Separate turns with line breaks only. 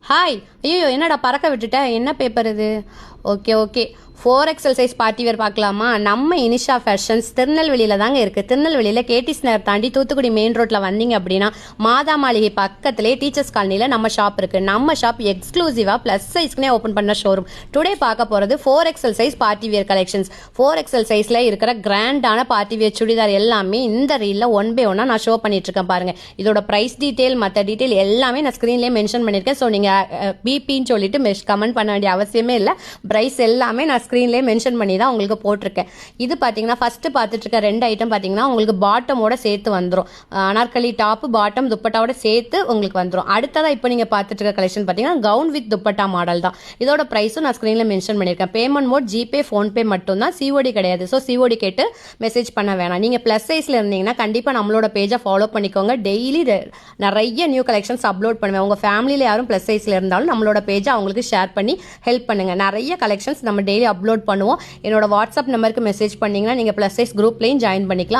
Hi. ஐயோ, என்னடா பறக்க விட்டுட்ட? என்ன பேப்பர் இது? Okay okay. 4XL size party wear பார்க்கலாமா? நம்ம இனிஷா ஃபேஷன்ஸ் திருநெல்வேலியில் தாங்க இருக்குது. திருநெல்வேலியில் கேடிஸ் நகர் தாண்டி தூத்துக்குடி மெயின் ரோட்டில் வந்தீங்க அப்படின்னா மாதா மாளிகை பக்கத்திலே டீச்சர்ஸ் காலனியில் நம்ம ஷாப் இருக்குது. நம்ம ஷாப் எக்ஸ்க்ளூசிவாக ப்ளஸ் சைஸ்க்குனே ஓப்பன் பண்ண ஷோரூம். டுடே பார்க்க போகிறது 4XL size party wear collections. 4XL சைஸில் இருக்கிற கிராண்டான பார்ட்டி வேர் சுடிதார் எல்லாமே இந்த ரீலில் 1/1 நான் ஷோ பண்ணிட்டுருக்கேன் பாருங்கள். இதோட ப்ரைஸ் டீட்டெயில் மற்ற டீட்டெயில் எல்லாமே நான் ஸ்க்ரீன்லேயே மென்ஷன் பண்ணியிருக்கேன். ஸோ நீங்கள் பிபின்னு சொல்லிட்டு கமெண்ட் பண்ண வேண்டிய அவசியமே இல்லை. ப்ரைஸ் எல்லாமே நான் ஸ்க்ரீன்லேயே மென்ஷன் பண்ணி தான் உங்களுக்கு போட்டிருக்கேன். இது பார்த்தீங்கன்னா ஃபஸ்ட்டு பார்த்துட்டு இருக்க 2 ஐட்டம் பார்த்தீங்கன்னா உங்களுக்கு பாட்டமோட சேர்த்து வந்துடும். அனார்கலி டாப்பு பாட்டம் துப்பட்டாவோட சேர்த்து உங்களுக்கு வந்துடும். அடுத்ததாக இப்போ நீங்கள் பார்த்துட்டு இருக்க கலெக்ஷன் பார்த்தீங்கன்னா கவுன் வித் துப்பட்டா மாடல் தான். இதோட ப்ரைஸும் நான் ஸ்க்ரீனில் மென்ஷன் பண்ணியிருக்கேன். பேமெண்ட் மோட் ஜிபே ஃபோன்பே மட்டும் தான், சிஓடி கிடையாது. ஸோ சிஓடி கேட்டு மெசேஜ் பண்ண வேணாம். நீங்கள் ப்ளஸ் சைஸில் இருந்தீங்கன்னா கண்டிப்பாக நம்மளோட பேஜை ஃபாலோ பண்ணிக்கோங்க. டெய்லி நிறைய நியூ கலெக்ஷன்ஸ் அப்லோட் பண்ணுவேன். உங்கள் ஃபேமிலியில் யாரும் ப்ளஸ் சைஸில் இருந்தாலும் நம்மளோட பேஜை அவங்களுக்கு ஷேர் பண்ணி ஹெல்ப் பண்ணுங்கள். நிறைய கலெக்ஷன்ஸ் நம்ம டெய்லி அப்லோட் பண்ணுவோம். என்னோட வாட்ஸ்அப் நம்பருக்கு மெசேஜ் பண்ணீங்கன்னா நீங்கள் ப்ளஸ் சைஸ் குரூப்லேயும் ஜாயின் பண்ணிக்கலாம்.